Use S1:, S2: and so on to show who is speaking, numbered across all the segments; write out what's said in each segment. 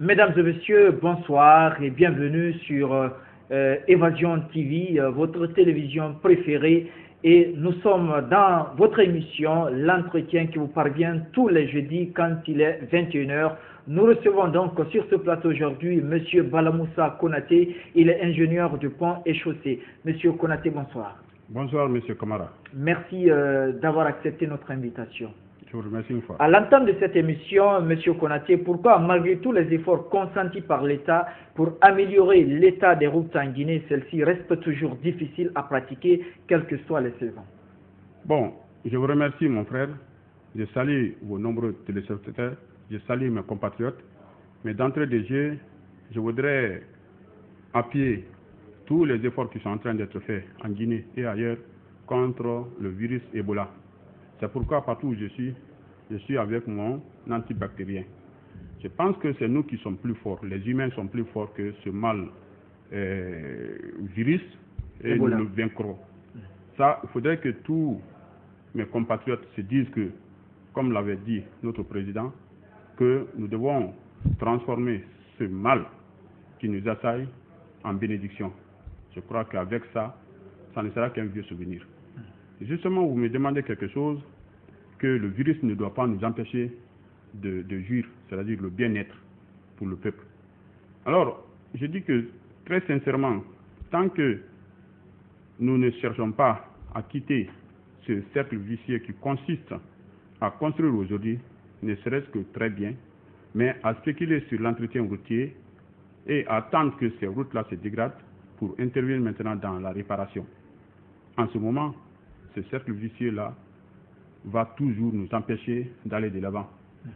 S1: Mesdames et messieurs, bonsoir et bienvenue sur Évasion TV, votre télévision préférée. Et nous sommes dans votre émission, l'entretien qui vous parvient tous les jeudis quand il est 21h. Nous recevons donc sur ce plateau aujourd'hui M. Balamoussa Konaté, il est ingénieur du pont et chaussée. Monsieur Konaté, bonsoir.
S2: Bonsoir, M. Kamara.
S1: Merci d'avoir accepté notre invitation.
S2: Je vous remercie une fois.
S1: À l'entame de cette émission, M. Konaté, pourquoi, malgré tous les efforts consentis par l'État pour améliorer l'état des routes en Guinée, celles-ci restent toujours difficiles à pratiquer, quelles que soient les saisons?
S2: Bon, je vous remercie, mon frère. Je salue vos nombreux téléspectateurs. Je salue mes compatriotes. Mais d'entrée de jeu, je voudrais appuyer tous les efforts qui sont en train d'être faits en Guinée et ailleurs contre le virus Ebola. C'est pourquoi partout où je suis avec mon antibactérien. Je pense que c'est nous qui sommes plus forts. Les humains sont plus forts que ce mal virus et
S1: Ebola.
S2: nous le vaincrons. Ça, il faudrait que tous mes compatriotes se disent que, comme l'avait dit notre président, que nous devons transformer ce mal qui nous assaille en bénédiction. Je crois qu'avec ça, ça ne sera qu'un vieux souvenir. Justement, vous me demandez quelque chose que le virus ne doit pas nous empêcher de jouir, c'est-à-dire le bien-être pour le peuple. Alors, je dis que, très sincèrement, tant que nous ne cherchons pas à quitter ce cercle vicieux qui consiste à construire aujourd'hui, ne serait-ce que très bien, mais à spéculer sur l'entretien routier et à attendre que ces routes-là se dégradent pour intervenir maintenant dans la réparation. En ce moment, ce cercle vicieux-là va toujours nous empêcher d'aller de l'avant.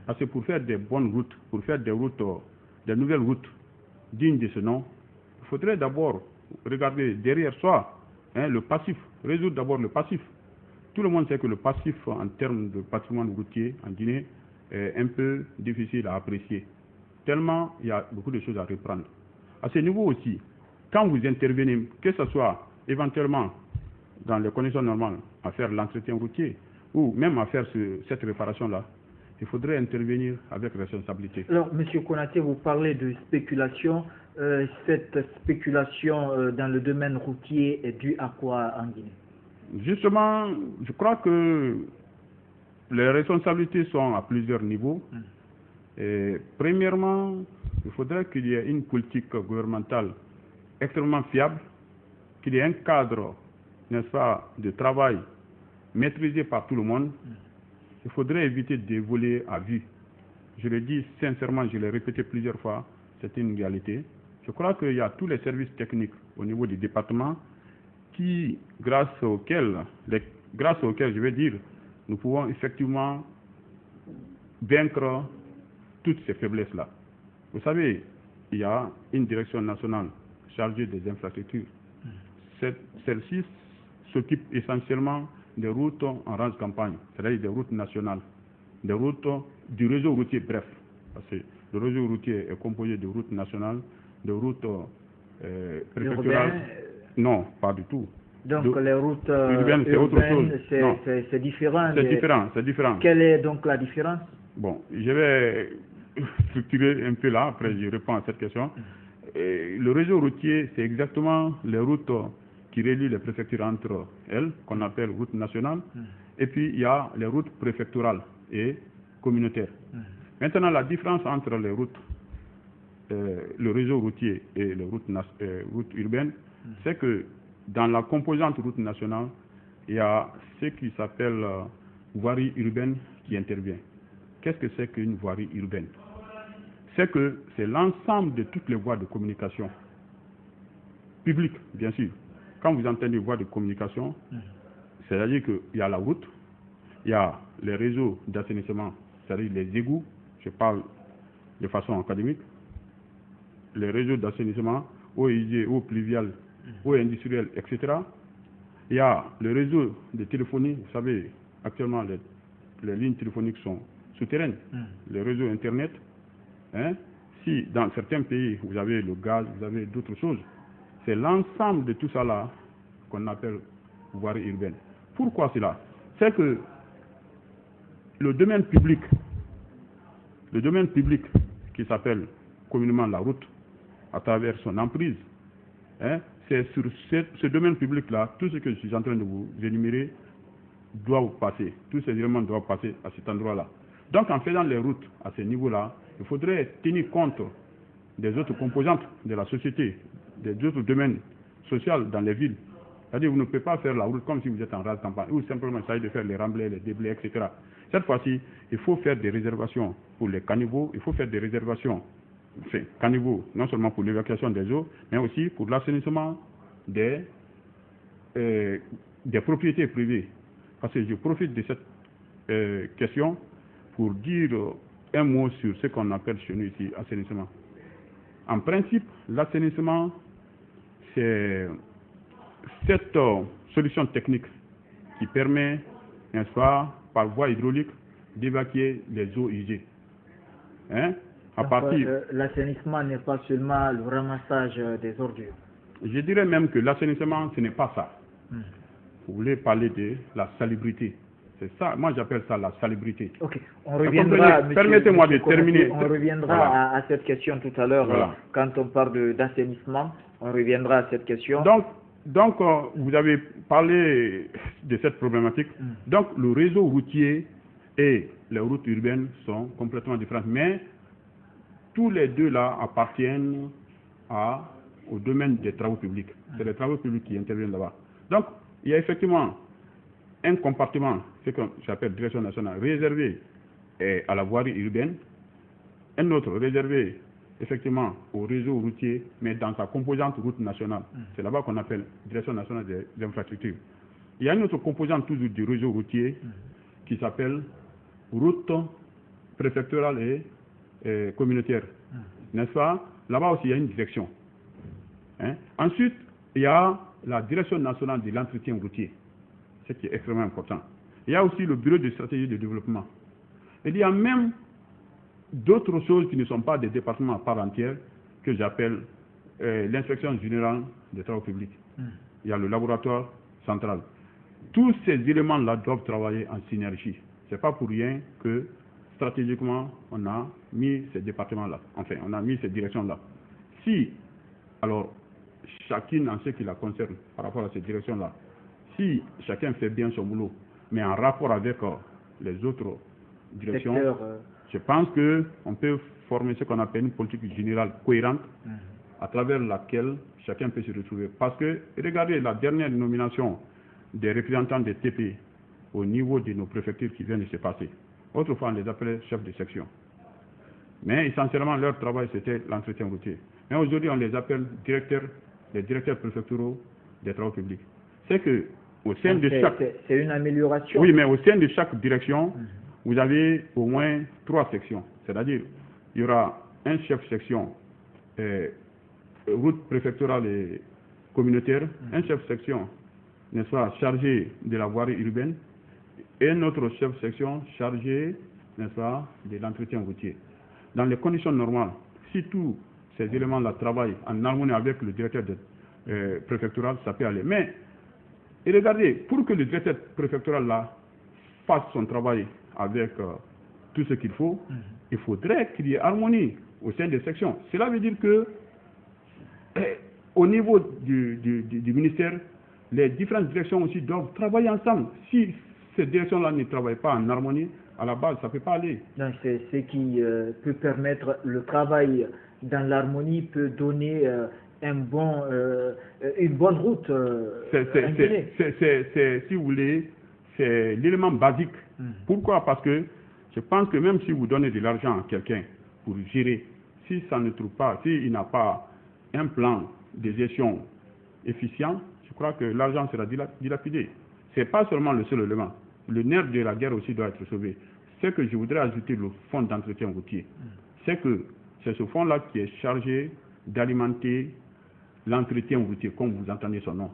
S2: Parce que pour faire des bonnes routes, pour faire des routes, des nouvelles routes dignes de ce nom, il faudrait d'abord regarder derrière soi le passif, résoudre d'abord le passif. Tout le monde sait que le passif en termes de patrimoine routier en Guinée est un peu difficile à apprécier. Tellement il y a beaucoup de choses à reprendre. À ce niveau aussi, quand vous intervenez, que ce soit éventuellement dans les conditions normales à faire l'entretien routier ou même à faire cette réparation-là, il faudrait intervenir avec responsabilité.
S1: Alors, M. Konaté, vous parlez de spéculation. Cette spéculation dans le domaine routier est due à quoi en Guinée? Justement,
S2: je crois que les responsabilités sont à plusieurs niveaux. Et premièrement, il faudrait qu'il y ait une politique gouvernementale extrêmement fiable, qu'il y ait un cadre, n'est-ce pas, de travail maîtrisé par tout le monde. Il faudrait éviter de voler à vue. Je le dis sincèrement, je l'ai répété plusieurs fois, c'est une réalité. Je crois qu'il y a tous les services techniques au niveau du département qui, grâce auxquels, je vais dire, nous pouvons effectivement vaincre toutes ces faiblesses-là. Vous savez, il y a une direction nationale chargée des infrastructures. Celle-ci s'occupe essentiellement des routes en range campagne, c'est-à-dire des routes nationales, des routes du réseau routier, bref. Parce que le réseau routier est composé de routes nationales, de routes préfectorales. Non, pas du tout.
S1: Donc les routes
S2: urbaines, c'est autre chose.
S1: C'est différent.
S2: C'est différent.
S1: Quelle est donc la différence?
S2: Bon, je vais structurer un peu là, après je réponds à cette question. Le réseau routier, c'est exactement les routes qui relient les préfectures entre elles, qu'on appelle routes nationales, et puis il y a les routes préfectorales et communautaires. Maintenant, la différence entre les routes, le réseau routier et les routes urbaines, c'est que dans la composante route nationale, il y a ce qui s'appelle voirie urbaine qui intervient. Qu'est-ce que c'est qu'une voirie urbaine? C'est l'ensemble de toutes les voies de communication publiques, bien sûr. Quand vous entendez voies de communication, c'est-à-dire qu'il y a la route, il y a les réseaux d'assainissement, c'est-à-dire les égouts, je parle de façon académique, les réseaux d'assainissement, eau usée, eau pluviale, eau industrielle, etc. Il y a le réseau de téléphonie, vous savez, actuellement les lignes téléphoniques sont souterraines, le réseau Internet. Si dans certains pays, vous avez le gaz, vous avez d'autres choses, c'est l'ensemble de tout ça là qu'on appelle voirie urbaine. Pourquoi cela? C'est que le domaine public qui s'appelle communément la route à travers son emprise. Hein, c'est sur ce domaine public-là, tout ce que je suis en train de vous énumérer doivent passer. Tous ces éléments doivent passer à cet endroit-là. Donc, en faisant les routes à ce niveau-là, il faudrait tenir compte des autres composantes de la société, des autres domaines sociaux dans les villes. C'est-à-dire, vous ne pouvez pas faire la route comme si vous êtes en rase campagne, ou simplement il s'agit de faire les remblais, les déblais, etc. Cette fois-ci, il faut faire des réservations pour les caniveaux, il faut faire des réservations, enfin, caniveaux, non seulement pour l'évacuation des eaux, mais aussi pour l'assainissement des propriétés privées. Parce que je profite de cette question pour dire un mot sur ce qu'on appelle chez nous ici assainissement. En principe, l'assainissement, c'est cette solution technique qui permet, n'est-ce pas, par voie hydraulique, d'évacuer les eaux usées. Hein?
S1: L'assainissement n'est pas seulement le ramassage des ordures.
S2: Je dirais même que l'assainissement, ce n'est pas ça. Vous voulez parler de la salubrité. C'est ça, moi j'appelle ça la salubrité.
S1: Ok, on reviendra.
S2: Permettez-moi de terminer.
S1: On reviendra
S2: voilà.
S1: à cette question tout à l'heure.
S2: Voilà.
S1: Quand on parle d'assainissement, on reviendra à cette question.
S2: Donc vous avez parlé de cette problématique. Donc, le réseau routier et les routes urbaines sont complètement différentes. Mais tous les deux là appartiennent au domaine des travaux publics. C'est les travaux publics qui interviennent là-bas. Donc, il y a effectivement un compartiment, ce que j'appelle direction nationale, réservé à la voirie urbaine, un autre réservé effectivement au réseau routier, mais dans sa composante route nationale. C'est là-bas qu'on appelle direction nationale des infrastructures. Il y a une autre composante toujours du réseau routier qui s'appelle route préfectorale et communautaire. N'est-ce pas? Là-bas aussi, il y a une direction. Hein? Ensuite, il y a la direction nationale de l'entretien routier, ce qui est extrêmement important. Il y a aussi le bureau de stratégie de développement. Il y a même d'autres choses qui ne sont pas des départements à part entière, que j'appelle l'inspection générale des travaux publics. Il y a le laboratoire central. Tous ces éléments-là doivent travailler en synergie. Ce n'est pas pour rien que stratégiquement, on a mis ces départements-là. Enfin, on a mis ces directions-là. Alors, chacune en ce qui la concerne par rapport à ces directions-là, si chacun fait bien son boulot, mais en rapport avec les autres directions, je pense qu'on peut former ce qu'on appelle une politique générale cohérente à travers laquelle chacun peut se retrouver. Parce que, regardez la dernière nomination des représentants des TP au niveau de nos préfectures qui viennent de se passer. Autrefois, on les appelait chefs de section. Mais essentiellement, leur travail, c'était l'entretien routier. Mais aujourd'hui, on les appelle les directeurs préfectoraux des travaux publics. C'est que au sein de chaque...
S1: C'est une amélioration.
S2: Oui, mais au sein de chaque direction, vous avez au moins 3 sections. C'est-à-dire, il y aura un chef section route préfectorale et communautaire, un chef section, n'est-ce pas, chargé de la voirie urbaine, et un autre chef section chargé, n'est-ce pas, de l'entretien routier. Dans les conditions normales, si tous ces éléments-là travaillent en harmonie avec le directeur préfectoral, ça peut aller. Mais, et regardez, pour que le directeur préfectoral-là fasse son travail avec tout ce qu'il faut, il faudrait qu'il y ait harmonie au sein des sections. Cela veut dire que, au niveau du ministère, les différentes directions aussi doivent travailler ensemble. Si ces directions-là ne travaillent pas en harmonie, à la base, ça ne peut pas aller.
S1: Donc, c'est ce qui peut permettre le travail dans l'harmonie, peut donner une bonne route.
S2: Si vous voulez, c'est l'élément basique. Pourquoi? Parce que je pense que même si vous donnez de l'argent à quelqu'un pour gérer, si ça ne trouve pas, s'il n'a pas un plan de gestion efficient, je crois que l'argent sera dilapidé. Ce n'est pas seulement le seul élément. Le nerf de la guerre aussi doit être sauvé. C'est que je voudrais ajouter le fonds d'entretien routier. C'est que c'est ce fonds-là qui est chargé d'alimenter l'entretien routier, comme vous entendez son nom.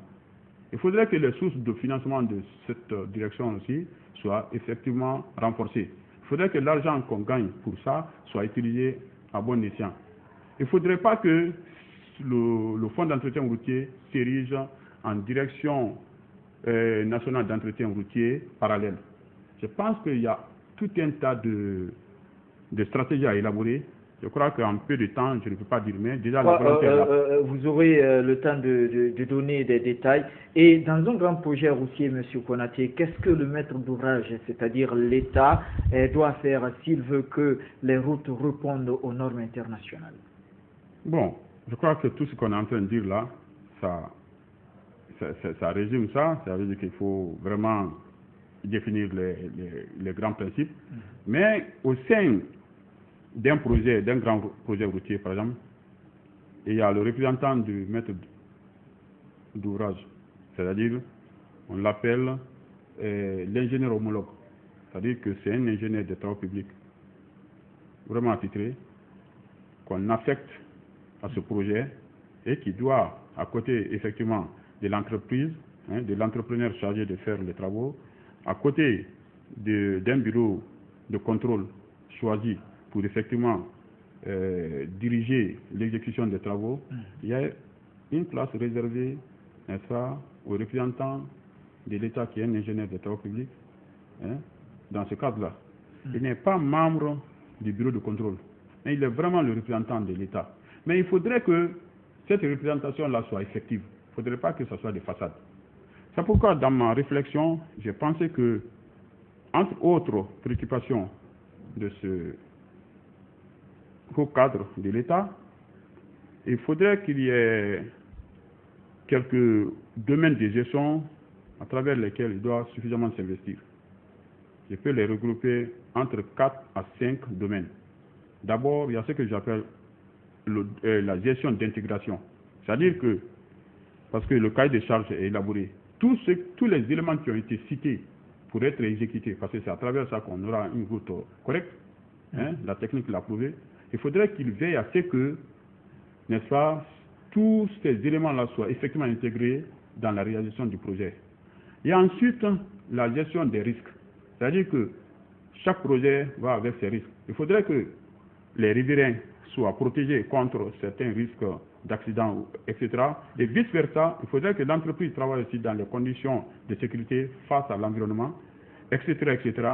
S2: Il faudrait que les sources de financement de cette direction aussi soient effectivement renforcées. Il faudrait que l'argent qu'on gagne pour ça soit utilisé à bon escient. Il ne faudrait pas que le fonds d'entretien routier s'érige en direction nationale d'entretien routier parallèle. Je pense qu'il y a tout un tas de stratégies à élaborer Je crois qu'en peu de temps, je ne peux pas dire, mais déjà la volonté est là.
S1: Vous aurez le temps de donner des détails. Et dans un grand projet routier, M. Konaté, qu'est-ce que le maître d'ouvrage, c'est-à-dire l'État, doit faire s'il veut que les routes répondent aux normes internationales?
S2: Bon, je crois que tout ce qu'on est en train de dire là, ça résume ça. Ça veut dire qu'il faut vraiment définir les grands principes. Mais au sein d'un grand projet routier, par exemple, il y a le représentant du maître d'ouvrage, c'est-à-dire, on l'appelle l'ingénieur homologue, c'est-à-dire que c'est un ingénieur des travaux publics vraiment attitré, qu'on affecte à ce projet et qui doit, à côté effectivement de l'entreprise, de l'entrepreneur chargé de faire les travaux, à côté d'un bureau de contrôle choisi pour effectivement diriger l'exécution des travaux, il y a une place réservée, n'est-ce pas, au représentant de l'État qui est un ingénieur des travaux publics. Dans ce cadre-là, il n'est pas membre du bureau de contrôle, mais il est vraiment le représentant de l'État. Mais il faudrait que cette représentation-là soit effective. Il ne faudrait pas que ce soit des façades. C'est pourquoi, dans ma réflexion, j'ai pensé que, entre autres préoccupations de ce haut cadre de l'État, il faudrait qu'il y ait quelques domaines de gestion à travers lesquels il doit suffisamment s'investir. Je peux les regrouper entre 4 à 5 domaines. D'abord, il y a ce que j'appelle la gestion d'intégration. C'est-à-dire que, parce que le cahier de charges est élaboré, tous les éléments qui ont été cités pour être exécutés, parce que c'est à travers ça qu'on aura une route correcte, la technique l'a prouvé, il faudrait qu'il veille à ce que, n'est-ce pas, tous ces éléments-là soient effectivement intégrés dans la réalisation du projet. Et ensuite, la gestion des risques. C'est-à-dire que chaque projet va avec ses risques. Il faudrait que les riverains soient protégés contre certains risques d'accidents, etc. Et vice-versa, il faudrait que l'entreprise travaille aussi dans les conditions de sécurité face à l'environnement, etc., etc.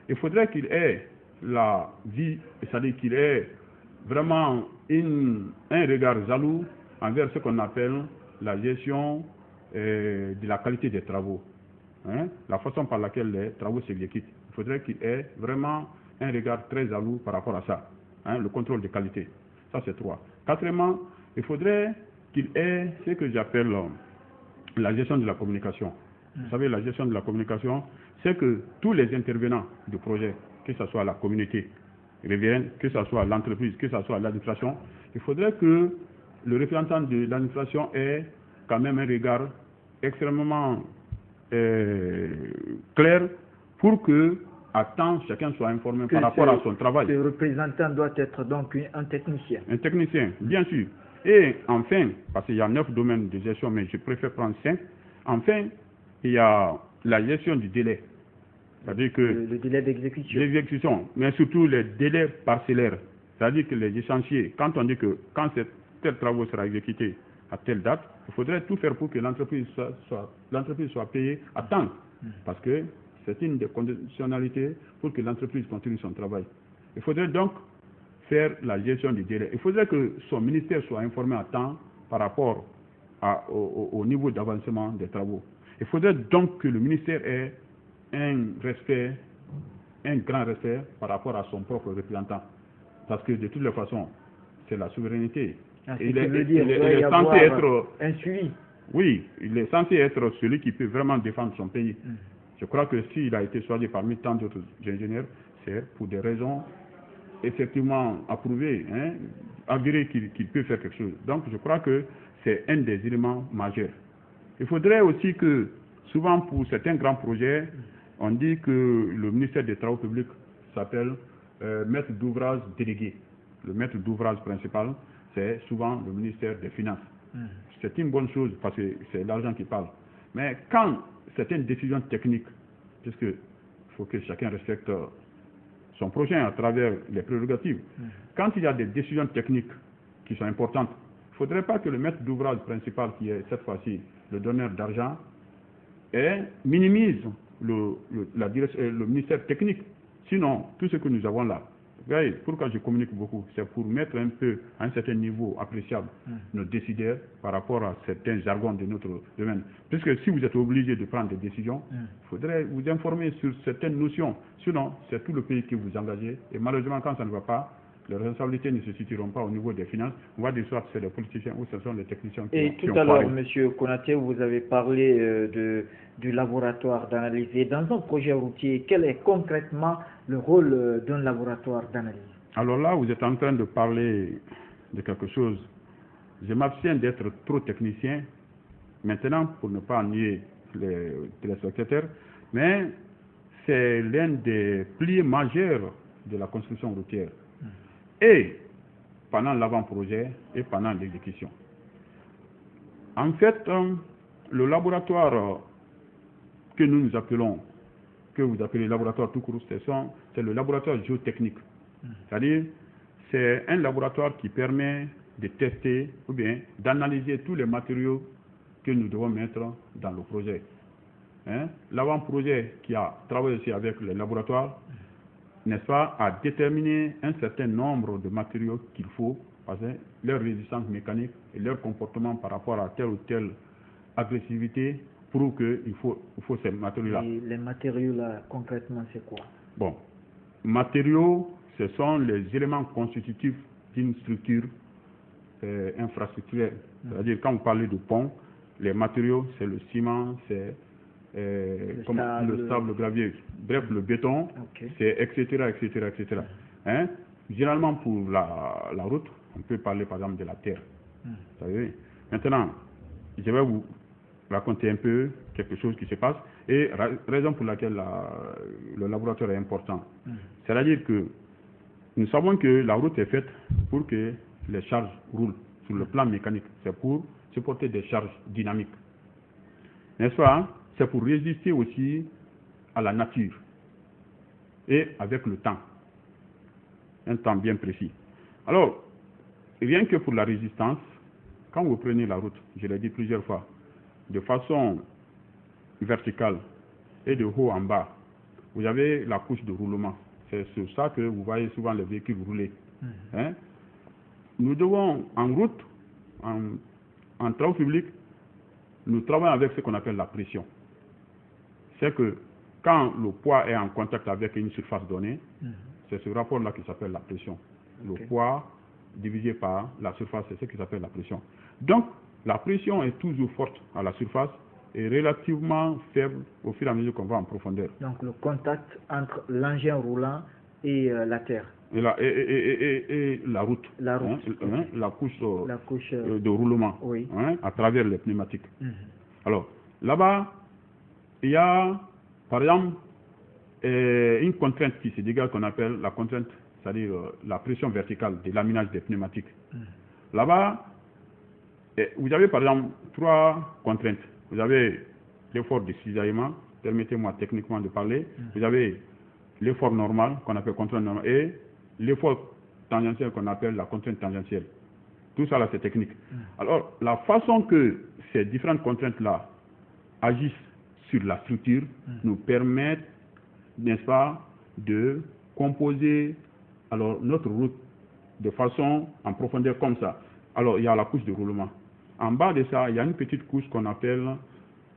S2: Il faudrait qu'il ait la vie, c'est-à-dire qu'il ait vraiment un regard jaloux envers ce qu'on appelle la gestion de la qualité des travaux. La façon par laquelle les travaux s'exécutent. Il faudrait qu'il ait vraiment un regard très jaloux par rapport à ça. Le contrôle de qualité. Ça, c'est 3. Quatrièmement, il faudrait qu'il ait ce que j'appelle la gestion de la communication. Vous savez, la gestion de la communication, c'est que tous les intervenants du projet, que ce soit la communauté riveraine, que ce soit l'entreprise, que ce soit l'administration, il faudrait que le représentant de l'administration ait quand même un regard extrêmement clair pour que à temps chacun soit informé par rapport à son travail.
S1: Le représentant doit être donc un technicien.
S2: Un technicien, bien sûr. Et enfin, parce qu'il y a 9 domaines de gestion, mais je préfère prendre 5. Enfin, il y a la gestion du délai. C'est-à-dire que
S1: le délai d'exécution.
S2: L'exécution, mais surtout les délais parcellaires. C'est-à-dire que les chantiers, quand on dit que quand tel travaux sera exécuté à telle date, il faudrait tout faire pour que l'entreprise soit payée à temps. Parce que c'est une des conditionnalités pour que l'entreprise continue son travail. Il faudrait donc faire la gestion du délai. Il faudrait que son ministère soit informé à temps par rapport au niveau d'avancement des travaux. Il faudrait donc que le ministère ait un grand respect par rapport à son propre représentant. Parce que de toutes les façons, c'est la souveraineté.
S1: Il est censé être un suivi.
S2: Oui, il est censé être celui qui peut vraiment défendre son pays. Je crois que s'il a été choisi parmi tant d'autres ingénieurs, c'est pour des raisons effectivement approuvées, avérées qu'il peut faire quelque chose. Donc je crois que c'est un des éléments majeurs. Il faudrait aussi que, souvent pour certains grands projets, on dit que le ministère des Travaux publics s'appelle maître d'ouvrage délégué. Le maître d'ouvrage principal, c'est souvent le ministère des Finances. C'est une bonne chose parce que c'est l'argent qui parle. Mais quand certaines décisions techniques, puisqu'il faut que chacun respecte son prochain à travers les prérogatives, quand il y a des décisions techniques qui sont importantes, il ne faudrait pas que le maître d'ouvrage principal, qui est cette fois-ci le donneur d'argent, minimise le ministère technique. Sinon, tout ce que nous avons là, voyez, pourquoi je communique beaucoup, c'est pour mettre un peu à un certain niveau appréciable nos décideurs par rapport à certains jargons de notre domaine. Puisque si vous êtes obligé de prendre des décisions, il faudrait vous informer sur certaines notions. Sinon, c'est tout le pays que vous engagez. Et malheureusement, quand ça ne va pas, les responsabilités ne se situeront pas au niveau des finances. On va dire soit c'est les politiciens ou ce sont les techniciens qui
S1: Et tout à l'heure, M. Konaté, vous avez parlé du laboratoire d'analyse. Et dans un projet routier, quel est concrètement le rôle d'un laboratoire d'analyse?
S2: Alors là, vous êtes en train de parler de quelque chose. Je m'abstiens d'être trop technicien maintenant pour ne pas ennuyer les téléspectateurs, mais c'est l'un des piliers majeurs de la construction routière. Et pendant l'avant-projet et pendant l'exécution. En fait, le laboratoire que nous appelons, que vous appelez laboratoire tout court, c'est le laboratoire géotechnique. C'est-à-dire, c'est un laboratoire qui permet de tester ou bien d'analyser tous les matériaux que nous devons mettre dans le projet. L'avant-projet qui a travaillé aussi avec le laboratoire, n'est-ce pas, à déterminer un certain nombre de matériaux qu'il faut, parce que leur résistance mécanique et leur comportement par rapport à telle ou telle agressivité prouvent qu'il faut ces matériaux-là.
S1: Et les matériaux-là, concrètement, c'est quoi?
S2: Bon, matériaux, ce sont les éléments constitutifs d'une structure infrastructurelle. C'est-à-dire, quand vous parlez de pont, les matériaux, c'est le ciment, c'est le sable, le gravier, bref, le béton, c'est etc. Généralement, pour la route, on peut parler par exemple de la terre. Vous savez. Maintenant, je vais vous raconter un peu quelque chose qui se passe et raison pour laquelle le laboratoire est important. C'est-à-dire que nous savons que la route est faite pour que les charges roulent sur le plan mécanique. C'est pour supporter des charges dynamiques. N'est-ce pas, hein? C'est pour résister aussi à la nature et avec le temps, un temps bien précis. Alors, rien que pour la résistance, quand vous prenez la route, je l'ai dit plusieurs fois, de façon verticale et de haut en bas, vous avez la couche de roulement. C'est sur ça que vous voyez souvent les véhicules rouler. Nous devons, en route, en travaux publics, nous travaillons avec ce qu'on appelle la pression. C'est que quand le poids est en contact avec une surface donnée, c'est ce rapport-là qui s'appelle la pression. Le poids divisé par la surface, c'est ce qui s'appelle la pression. Donc, la pression est toujours forte à la surface et relativement faible au fur et à mesure qu'on va en profondeur.
S1: Donc, le contact entre l'engin roulant et la terre.
S2: Et la route.
S1: La route.
S2: La couche de roulement à travers les pneumatiques. Alors, là-bas, il y a, par exemple, une contrainte qui se dégage qu'on appelle la contrainte, c'est-à-dire la pression verticale de laminage des pneumatiques. Là-bas, vous avez par exemple 3 contraintes. Vous avez l'effort de cisaillement, permettez-moi techniquement de parler. Vous avez l'effort normal, qu'on appelle contrainte normale, et l'effort tangentiel qu'on appelle la contrainte tangentielle. Tout ça là, c'est technique. Alors, la façon que ces différentes contraintes-là agissent sur la structure nous permettent, n'est-ce pas, de composer alors notre route de façon en profondeur comme ça. Alors, il y a la couche de roulement. En bas de ça, il y a une petite couche qu'on appelle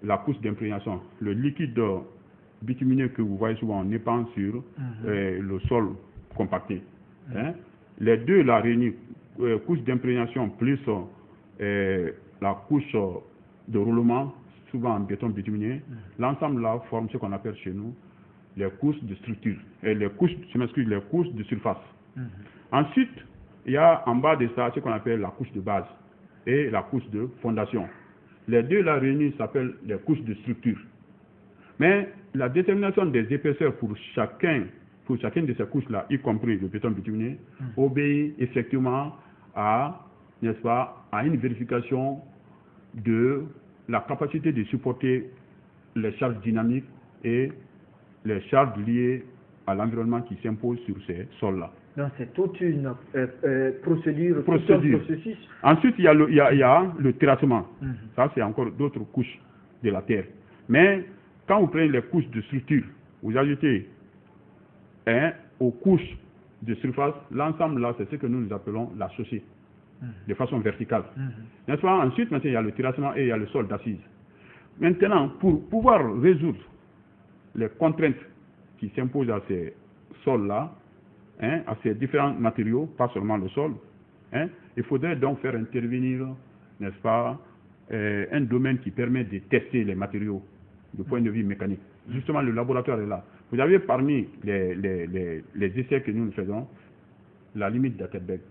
S2: la couche d'imprégnation. Le liquide bitumineux que vous voyez souvent en épand sur le sol compacté. Les deux là réunis, couche d'imprégnation plus la couche de roulement, souvent en béton bitumineux, l'ensemble là forme ce qu'on appelle chez nous les couches de structure, les couches de surface. Ensuite, il y a en bas de ça ce qu'on appelle la couche de base et la couche de fondation. Les deux là réunis s'appellent les couches de structure. Mais la détermination des épaisseurs pour chacune de ces couches-là, y compris le béton bitumineux, obéit effectivement à, n'est-ce pas, à une vérification de la capacité de supporter les charges dynamiques et les charges liées à l'environnement qui s'imposent sur ces sols-là.
S1: Donc c'est toute une procédure. Tout un processus.
S2: Ensuite, il y a le traitement. Ça, c'est encore d'autres couches de la terre. Mais quand vous prenez les couches de structure, vous ajoutez aux couches de surface, l'ensemble là, c'est ce que nous appelons la chaussée, de façon verticale. N'est-ce pas? Ensuite, maintenant, il y a le terrassement et il y a le sol d'assise. Maintenant, pour pouvoir résoudre les contraintes qui s'imposent à ces sols-là, à ces différents matériaux, pas seulement le sol, il faudrait donc faire intervenir, n'est-ce pas, un domaine qui permet de tester les matériaux du point de vue mécanique. Justement, le laboratoire est là. Vous avez parmi les essais que nous faisons, la limite d'Atterberg.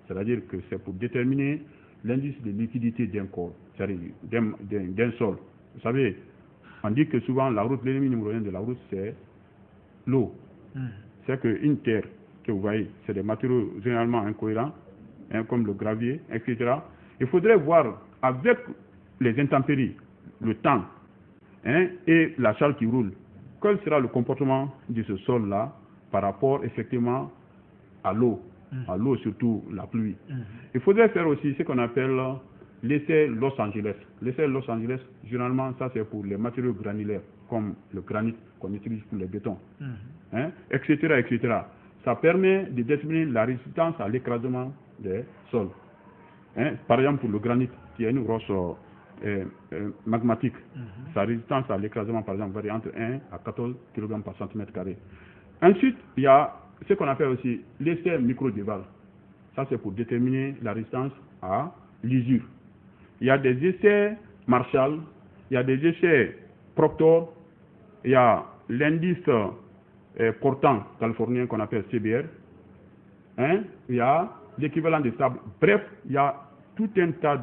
S2: C'est-à-dire que c'est pour déterminer l'indice de liquidité d'un corps, c'est-à-dire d'un sol. Vous savez, on dit que souvent l'ennemi numéro 1 de la route, c'est l'eau. C'est qu'une terre que vous voyez, c'est des matériaux généralement incohérents, comme le gravier, etc. Il faudrait voir avec les intempéries, le temps, et la charge qui roule, quel sera le comportement de ce sol-là par rapport effectivement à l'eau, surtout la pluie. Il faudrait faire aussi ce qu'on appelle l'essai Los Angeles. L'essai Los Angeles, généralement, ça c'est pour les matériaux granulaires, comme le granit qu'on utilise pour les bétons, etc., etc. Ça permet de déterminer la résistance à l'écrasement des sols. Par exemple, pour le granit, qui est une roche magmatique, sa résistance à l'écrasement, par exemple, varie entre 1 à 14 kg par centimètre carré. Ensuite, il y a ce qu'on appelle aussi l'essai microdéval. Ça, c'est pour déterminer la résistance à l'usure. Il y a des essais Marshall, il y a des essais Proctor, il y a l'indice portant californien qu'on appelle CBR, il y a l'équivalent de sable. Bref, il y a tout un tas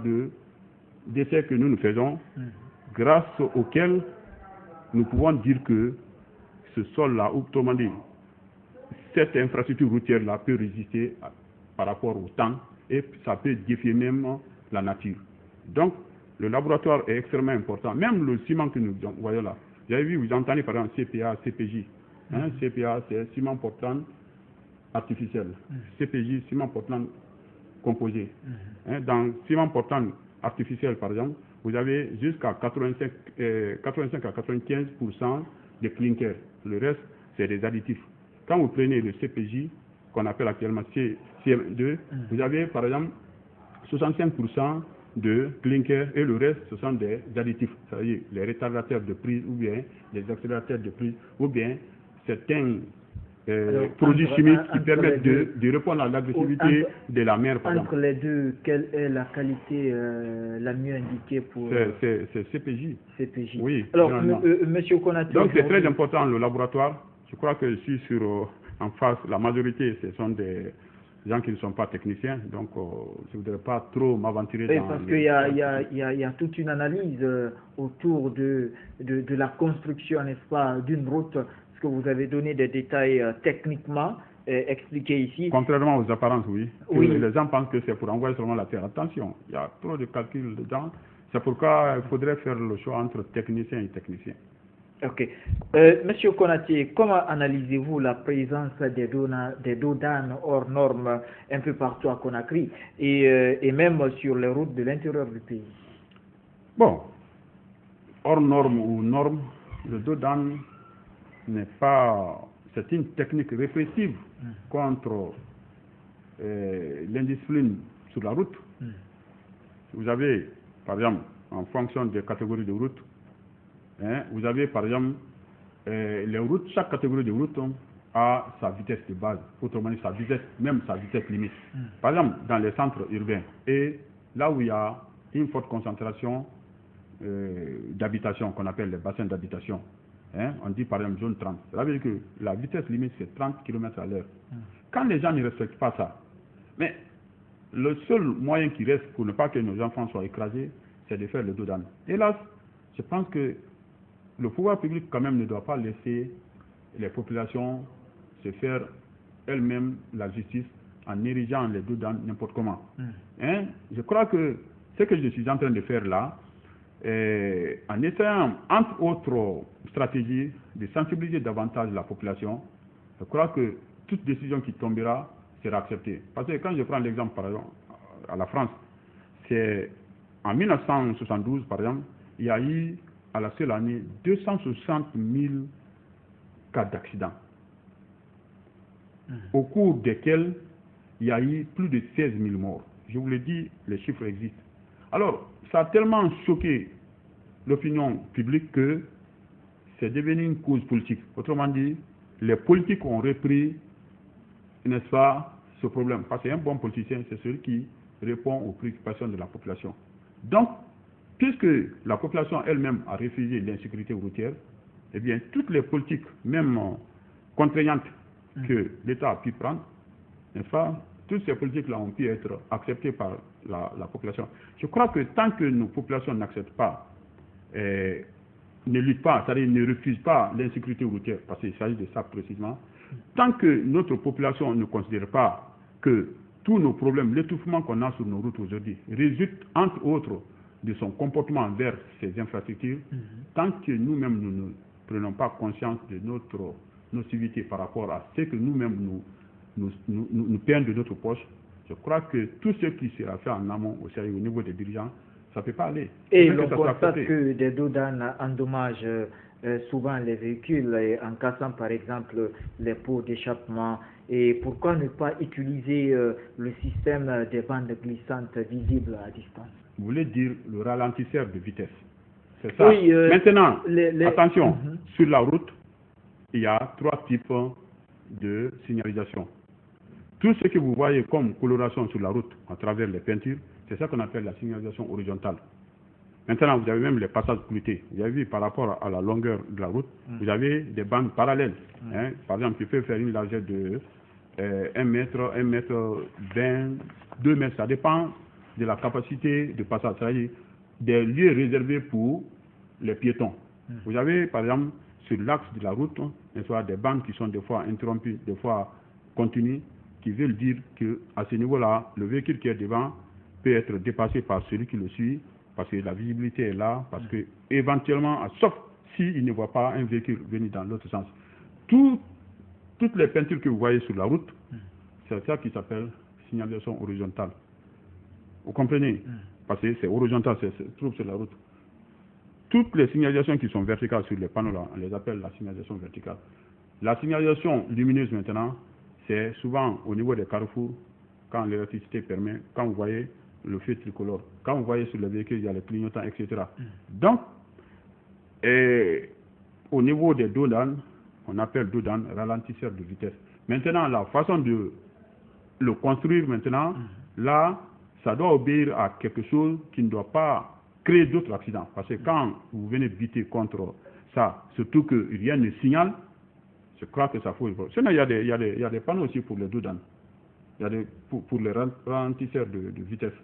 S2: d'essais que nous faisons, grâce auxquels nous pouvons dire que ce sol-là, ou autrement dit, cette infrastructure routière-là peut résister par rapport au temps et ça peut défier même la nature. Donc, le laboratoire est extrêmement important. Même le ciment que nous voyons là. Vous avez vu, vous entendez par exemple CPA, CPJ. CPA, c'est ciment portant artificiel. CPJ, ciment portant composé. Dans ciment portant artificiel, par exemple, vous avez jusqu'à 85 à 95% de clinker. Le reste, c'est des additifs. Quand vous prenez le CPJ, qu'on appelle actuellement CM2, vous avez par exemple 65% de clinker et le reste, ce sont des additifs, c'est-à-dire les retardateurs de prise ou bien les accélérateurs de prise ou bien certains produits chimiques qui permettent de répondre à l'agressivité de la mer. Par
S1: entre les deux, quelle est la qualité la mieux indiquée pour...
S2: C'est CPJ.
S1: CPJ.
S2: Oui.
S1: Alors, Monsieur Konaté...
S2: Donc c'est très important le laboratoire. Je crois que je suis en face, la majorité, ce sont des gens qui ne sont pas techniciens, donc je ne voudrais pas trop m'aventurer dans...
S1: Parce qu'il y a toute une analyse autour de la construction, n'est-ce pas, d'une route, parce que vous avez donné des détails techniquement expliqués ici.
S2: Contrairement aux apparences, oui.
S1: Oui.
S2: Les gens pensent que c'est pour envoyer seulement la terre. Attention, il y a trop de calculs dedans. C'est pourquoi il faudrait faire le choix entre technicien et technicien.
S1: Ok. Monsieur Konaté, comment analysez-vous la présence des dodanes hors normes un peu partout à Conakry et même sur les routes de l'intérieur du pays?
S2: Bon, hors normes ou normes, le dodan n'est pas... C'est une technique répressive contre l'indiscipline sur la route. Vous avez, par exemple, en fonction des catégories de routes, vous avez par exemple les routes, chaque catégorie de route a sa vitesse de base, autrement dit sa vitesse, même sa vitesse limite. Par exemple, dans les centres urbains et là où il y a une forte concentration d'habitation, qu'on appelle les bassins d'habitation, on dit par exemple zone 30. Ça veut dire que la vitesse limite c'est 30 km à l'heure. Quand les gens ne respectent pas ça, mais le seul moyen qui reste pour ne pas que nos enfants soient écrasés, c'est de faire le dodan. Hélas, je pense que le pouvoir public quand même ne doit pas laisser les populations se faire elles-mêmes la justice en érigeant les dodan n'importe comment. Je crois que ce que je suis en train de faire là, en essayant, entre autres stratégies, de sensibiliser davantage la population, je crois que toute décision qui tombera sera acceptée. Parce que quand je prends l'exemple, par exemple, à la France, c'est en 1972, par exemple, il y a eu, à la seule année, 260 000 cas d'accidents. au cours desquels il y a eu plus de 16 000 morts. Je vous l'ai dit, les chiffres existent. Alors, ça a tellement choqué l'opinion publique que c'est devenu une cause politique. Autrement dit, les politiques ont repris, n'est-ce pas, ce problème. Parce qu'un bon politicien, c'est celui qui répond aux préoccupations de la population. Donc, puisque la population elle-même a refusé l'insécurité routière, eh bien, toutes les politiques, même contraignantes, que l'État a pu prendre, n'est-ce pas, toutes ces politiques-là ont pu être acceptées par la population. Je crois que tant que nos populations n'acceptent pas, ne luttent pas, c'est-à-dire ne refusent pas l'insécurité routière, parce qu'il s'agit de ça précisément, tant que notre population ne considère pas que tous nos problèmes, l'étouffement qu'on a sur nos routes aujourd'hui, résulte entre autres de son comportement vers ces infrastructures, tant que nous-mêmes nous ne prenons pas conscience de notre nocivité par rapport à ce que nous-mêmes nous payons de notre poche, je crois que tout ce qui sera fait en amont, au niveau des dirigeants, ça ne peut pas aller.
S1: Et l'on constate que des douanes endommagent souvent les véhicules en cassant par exemple les pots d'échappement. Et pourquoi ne pas utiliser le système des bandes glissantes visibles à distance?
S2: Vous voulez dire le ralentisseur de vitesse? C'est ça.
S1: Oui,
S2: maintenant, attention, sur la route, il y a 3 types de signalisation. Tout ce que vous voyez comme coloration sur la route à travers les peintures, c'est ça qu'on appelle la signalisation horizontale. Maintenant, vous avez même les passages cloutés. Vous avez vu par rapport à la longueur de la route, vous avez des bandes parallèles. Hein. Par exemple, tu peux faire une largeur de 1 mètre, 1 mètre 20, 2 mètres. Ça dépend de la capacité de passage. C'est-à-dire des lieux réservés pour les piétons. Vous avez, par exemple, sur l'axe de la route, des bandes qui sont des fois interrompues, des fois continues, qui veulent dire qu'à ce niveau-là, le véhicule qui est devant peut être dépassé par celui qui le suit, parce que la visibilité est là, parce que éventuellement, sauf s'il ne voit pas un véhicule venir dans l'autre sens. Toutes les peintures que vous voyez sur la route, c'est ça qui s'appelle signalisation horizontale. Vous comprenez? Parce que c'est horizontal, c'est trouve sur la route. Toutes les signalisations qui sont verticales sur les panneaux là, on les appelle la signalisation verticale. La signalisation lumineuse maintenant, c'est souvent au niveau des carrefours, quand l'électricité permet, quand vous voyez le feu tricolore, quand vous voyez sur le véhicule, il y a les clignotants, etc. Donc, au niveau des douanes, on appelle douane ralentisseur de vitesse. Maintenant, la façon de le construire maintenant, là, ça doit obéir à quelque chose qui ne doit pas créer d'autres accidents. Parce que quand vous venez buter contre ça, surtout que rien ne signale, je crois que ça faut. Sinon, il y a des panneaux aussi pour les douanes. Il y a pour les ralentisseurs de vitesse.